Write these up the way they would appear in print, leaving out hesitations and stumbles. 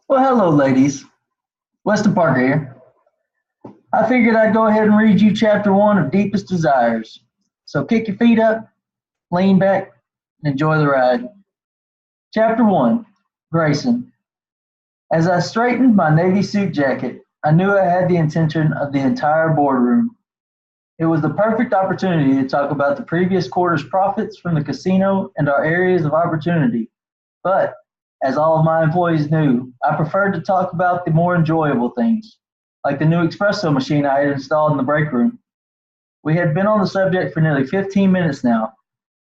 Well, hello, ladies. Weston Parker here. I figured I'd go ahead and read you chapter one of Deepest Desires. So kick your feet up, lean back, and enjoy the ride. Chapter one, Grayson. As I straightened my navy suit jacket, I knew I had the attention of the entire boardroom. It was the perfect opportunity to talk about the previous quarter's profits from the casino and our areas of opportunity. But, as all of my employees knew, I preferred to talk about the more enjoyable things, like the new espresso machine I had installed in the break room. We had been on the subject for nearly 15 minutes now,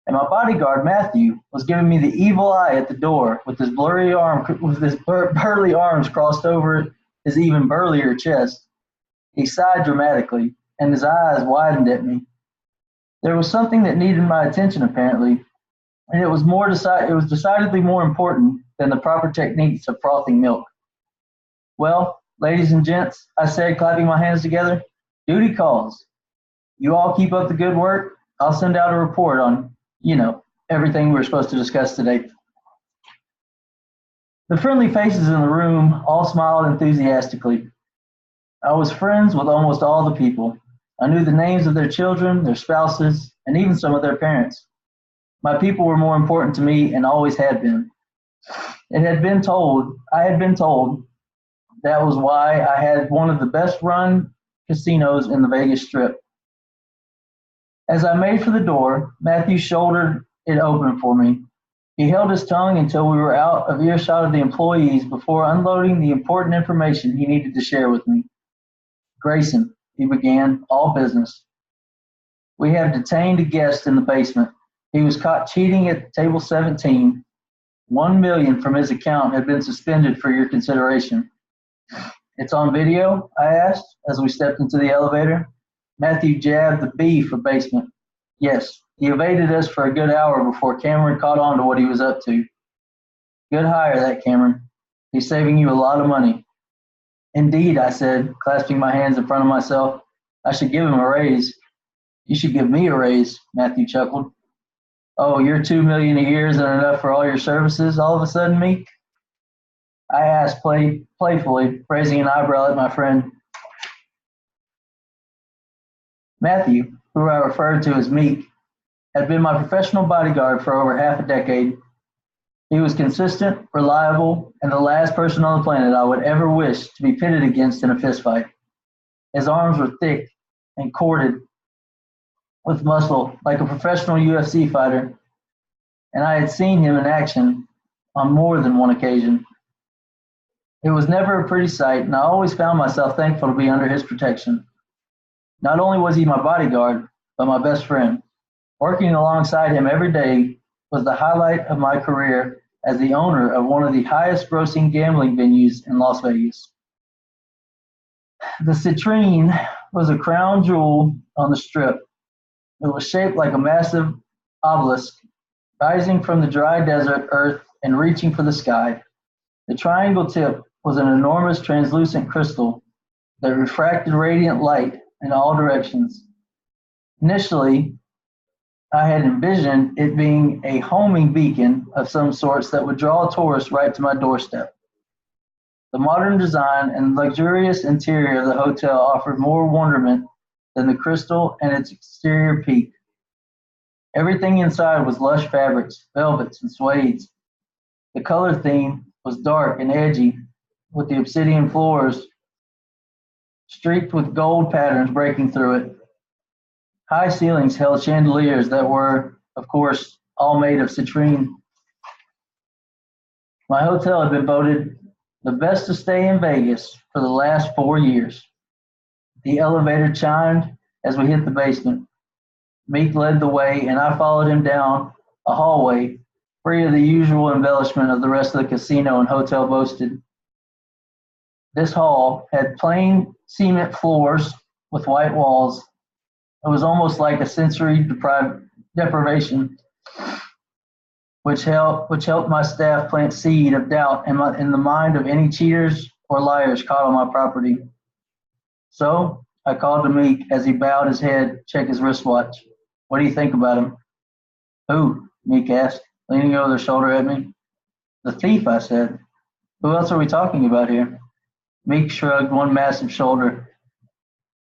and my bodyguard, Matthew, was giving me the evil eye at the door with his burly arms crossed over his even burlier chest. He sighed dramatically, and his eyes widened at me. There was something that needed my attention, apparently, and it was decidedly more important than the proper techniques of frothing milk. Well, ladies and gents, I said, clapping my hands together, duty calls. You all keep up the good work. I'll send out a report on, everything we're supposed to discuss today. The friendly faces in the room all smiled enthusiastically. I was friends with almost all the people. I knew the names of their children, their spouses, and even some of their parents. My people were more important to me and always had been. I had been told that was why I had one of the best run casinos in the Vegas Strip. As I made for the door, Matthew shouldered it open for me. He held his tongue until we were out of earshot of the employees before unloading the important information he needed to share with me. Grayson, he began, all business. We have detained a guest in the basement. He was caught cheating at table 17. $1 million from his account had been suspended for your consideration. It's on video? I asked as we stepped into the elevator. Matthew jabbed the B for basement. Yes, he evaded us for a good hour before Cameron caught on to what he was up to. Good hire, that Cameron. He's saving you a lot of money. Indeed, I said, clasping my hands in front of myself. I should give him a raise. You should give me a raise, Matthew chuckled. Oh, your $2 million a year isn't enough for all your services all of a sudden, Meek? I asked playfully, raising an eyebrow at my friend. Matthew, who I referred to as Meek, had been my professional bodyguard for over half a decade. He was consistent, reliable, and the last person on the planet I would ever wish to be pitted against in a fistfight. His arms were thick and corded with muscle like a professional UFC fighter, and I had seen him in action on more than one occasion. It was never a pretty sight, and I always found myself thankful to be under his protection. Not only was he my bodyguard, but my best friend. Working alongside him every day was the highlight of my career as the owner of one of the highest grossing gambling venues in Las Vegas. The Citrine was a crown jewel on the Strip. It was shaped like a massive obelisk, rising from the dry desert earth and reaching for the sky. The triangle tip was an enormous translucent crystal that refracted radiant light in all directions. Initially, I had envisioned it being a homing beacon of some sorts that would draw tourists right to my doorstep. The modern design and luxurious interior of the hotel offered more wonderment than the crystal and its exterior peak. Everything inside was lush fabrics, velvets, and suedes. The color theme was dark and edgy, with the obsidian floors streaked with gold patterns breaking through it. High ceilings held chandeliers that were, of course, all made of citrine. My hotel had been voted the best to stay in Vegas for the last 4 years. The elevator chimed as we hit the basement. Meek led the way, and I followed him down a hallway, free of the usual embellishment of the rest of the casino and hotel boasted. This hall had plain cement floors with white walls. It was almost like a sensory deprivation, which helped my staff plant seed of doubt in the mind of any cheaters or liars caught on my property. So I called to Meek as he bowed his head, checked his wristwatch. What do you think about him? Who? Meek asked, leaning over their shoulder at me. The thief, I said. Who else are we talking about here? Meek shrugged one massive shoulder.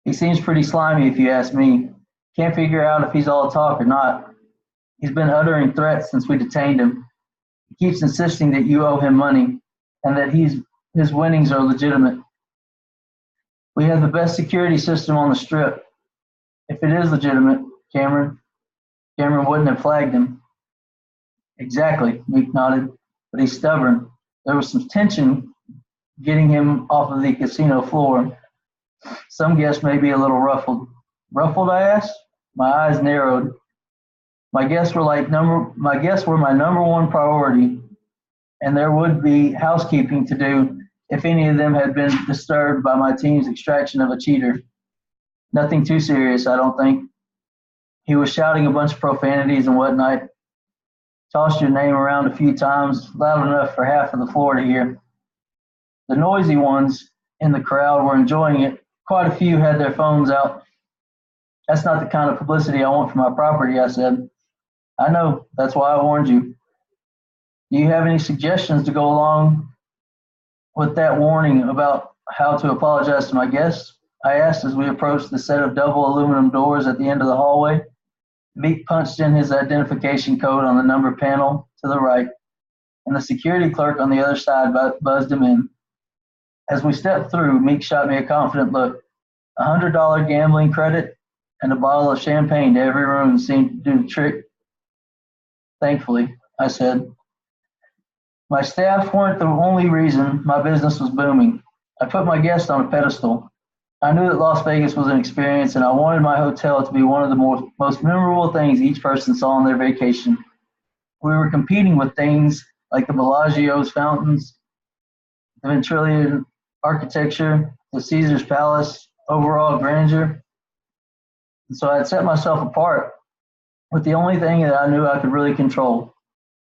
He seems pretty slimy if you ask me. Can't figure out if he's all talk or not. He's been uttering threats since we detained him. He keeps insisting that you owe him money and that his winnings are legitimate. We have the best security system on the strip. If it is legitimate, Cameron wouldn't have flagged him. Exactly, Meek nodded, but he's stubborn. There was some tension getting him off of the casino floor. Some guests may be a little ruffled. Ruffled, I asked? My eyes narrowed. My guests were my number one priority, and there would be housekeeping to do if any of them had been disturbed by my team's extraction of a cheater. Nothing too serious, I don't think. He was shouting a bunch of profanities and whatnot. Tossed your name around a few times, loud enough for half of the floor to hear. The noisy ones in the crowd were enjoying it. Quite a few had their phones out. That's not the kind of publicity I want for my property, I said. I know, that's why I warned you. Do you have any suggestions to go along with that warning about how to apologize to my guests? I asked as we approached the set of double aluminum doors at the end of the hallway. Meek punched in his identification code on the number panel to the right, and the security clerk on the other side buzzed him in. As we stepped through, Meek shot me a confident look. $100 gambling credit and a bottle of champagne to every room seemed to do the trick. Thankfully, I said. My staff weren't the only reason my business was booming. I put my guests on a pedestal. I knew that Las Vegas was an experience, and I wanted my hotel to be one of the most memorable things each person saw on their vacation. We were competing with things like the Bellagio's fountains, the Ventrilian architecture, the Caesar's Palace, overall grandeur. And so I'd set myself apart with the only thing that I knew I could really control,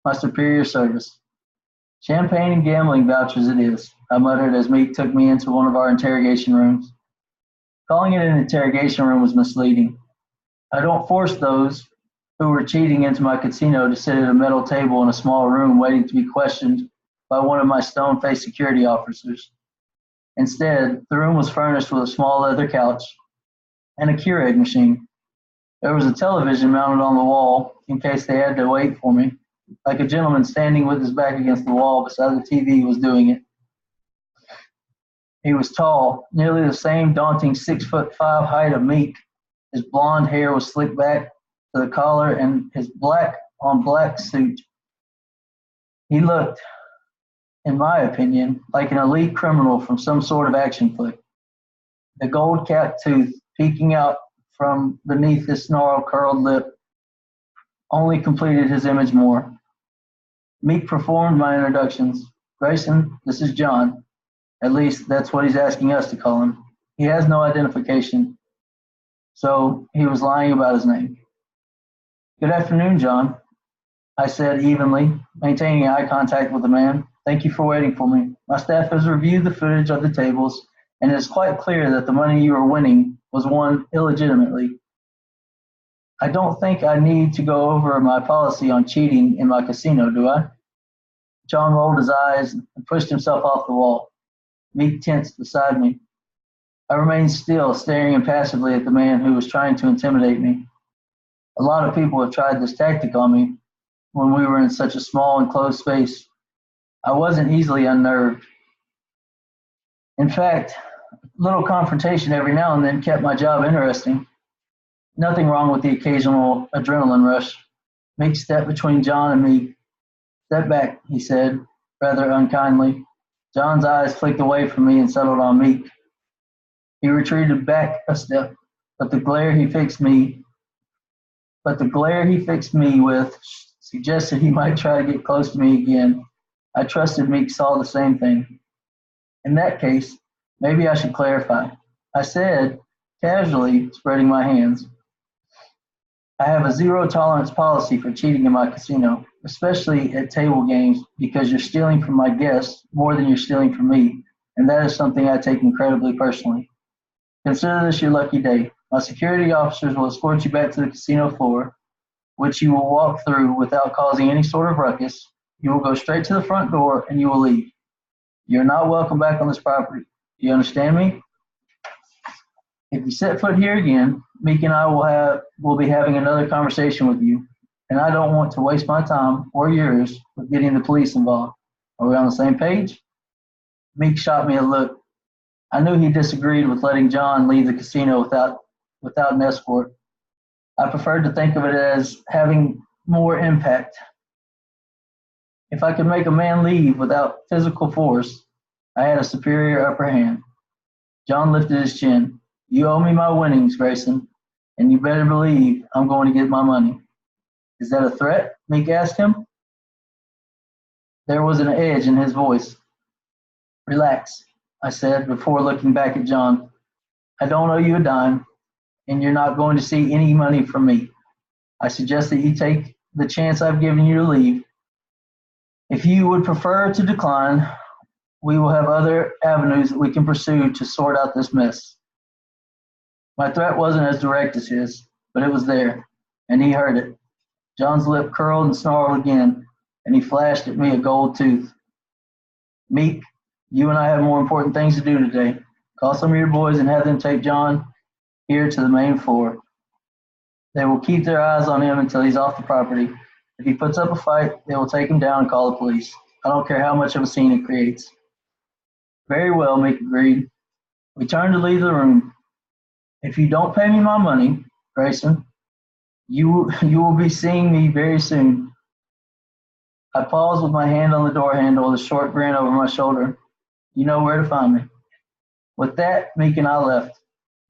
my superior service. Champagne and gambling vouchers it is, I muttered as Meek took me into one of our interrogation rooms. Calling it an interrogation room was misleading. I don't force those who were cheating into my casino to sit at a metal table in a small room waiting to be questioned by one of my stone-faced security officers. Instead, the room was furnished with a small leather couch and a Keurig machine. There was a television mounted on the wall in case they had to wait for me, like a gentleman standing with his back against the wall beside the TV was doing it. He was tall, nearly the same daunting 6'5" height of Meek. His blonde hair was slicked back to the collar and his black on black suit. He looked, in my opinion, like an elite criminal from some sort of action flick. The gold-capped tooth peeking out from beneath his snarled, curled lip only completed his image more. Meek performed my introductions. Grayson, this is John. At least that's what he's asking us to call him. He has no identification, so he was lying about his name. Good afternoon, John, I said evenly, maintaining eye contact with the man. Thank you for waiting for me. My staff has reviewed the footage of the tables, and it is quite clear that the money you are winning was won illegitimately. I don't think I need to go over my policy on cheating in my casino, do I? John rolled his eyes and pushed himself off the wall. Meek tensed beside me. I remained still, staring impassively at the man who was trying to intimidate me. A lot of people have tried this tactic on me when we were in such a small and closed space. I wasn't easily unnerved. In fact, a little confrontation every now and then kept my job interesting. Nothing wrong with the occasional adrenaline rush. Meek stepped between John and me. Step back, he said, rather unkindly. John's eyes flicked away from me and settled on Meek. He retreated back a step, but the glare he fixed me with suggested he might try to get close to me again. I trusted Meek saw the same thing. In that case, maybe I should clarify. I said, casually spreading my hands. I have a zero-tolerance policy for cheating in my casino, especially at table games, because you're stealing from my guests more than you're stealing from me, and that is something I take incredibly personally. Consider this your lucky day. My security officers will escort you back to the casino floor, which you will walk through without causing any sort of ruckus. You will go straight to the front door, and you will leave. You're not welcome back on this property. Do you understand me? If you set foot here again, Meek and I will be having another conversation with you, and I don't want to waste my time or yours with getting the police involved. Are we on the same page? Meek shot me a look. I knew he disagreed with letting John leave the casino without an escort. I preferred to think of it as having more impact. If I could make a man leave without physical force, I had a superior upper hand. John lifted his chin. You owe me my winnings, Grayson, and you better believe I'm going to get my money. Is that a threat? Meek asked him. There was an edge in his voice. Relax, I said before looking back at John. I don't owe you a dime, and you're not going to see any money from me. I suggest that you take the chance I've given you to leave. If you would prefer to decline, we will have other avenues that we can pursue to sort out this mess. My threat wasn't as direct as his, but it was there, and he heard it. John's lip curled and snarled again, and he flashed at me a gold tooth. Meek, you and I have more important things to do today. Call some of your boys and have them take John here to the main floor. They will keep their eyes on him until he's off the property. If he puts up a fight, they will take him down and call the police. I don't care how much of a scene it creates. Very well, Meek agreed. We turned to leave the room. If you don't pay me my money, Grayson, you will be seeing me very soon. I paused with my hand on the door handle with a short grin over my shoulder. You know where to find me. With that, Meek and I left.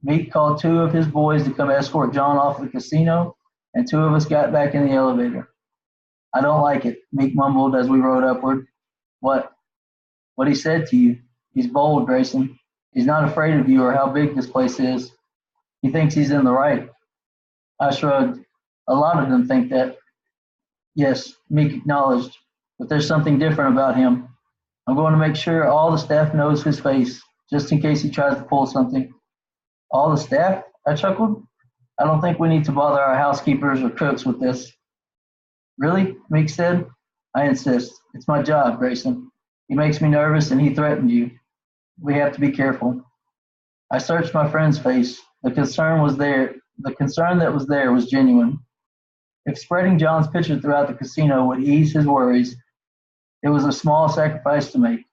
Meek called two of his boys to come escort John off the casino, and two of us got back in the elevator. I don't like it, Meek mumbled as we rode upward. What? What he said to you. He's bold, Grayson. He's not afraid of you or how big this place is. He thinks he's in the right. I shrugged. A lot of them think that. Yes, Meek acknowledged, but there's something different about him. I'm going to make sure all the staff knows his face, just in case he tries to pull something. All the staff? I chuckled. I don't think we need to bother our housekeepers or cooks with this. Really? Meek said. I insist. It's my job, Grayson. He makes me nervous and he threatened you. We have to be careful. I searched my friend's face. The concern that was there was genuine. If spreading John's picture throughout the casino would ease his worries, it was a small sacrifice to make.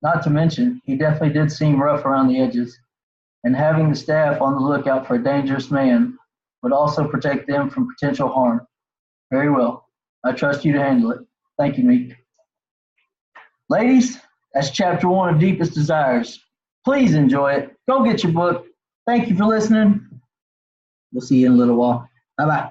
Not to mention, he definitely did seem rough around the edges, and having the staff on the lookout for a dangerous man would also protect them from potential harm. Very well. I trust you to handle it. Thank you, Meek. Ladies, that's chapter 1 of Deepest Desires. Please enjoy it. Go get your book. Thank you for listening. We'll see you in a little while. Bye-bye.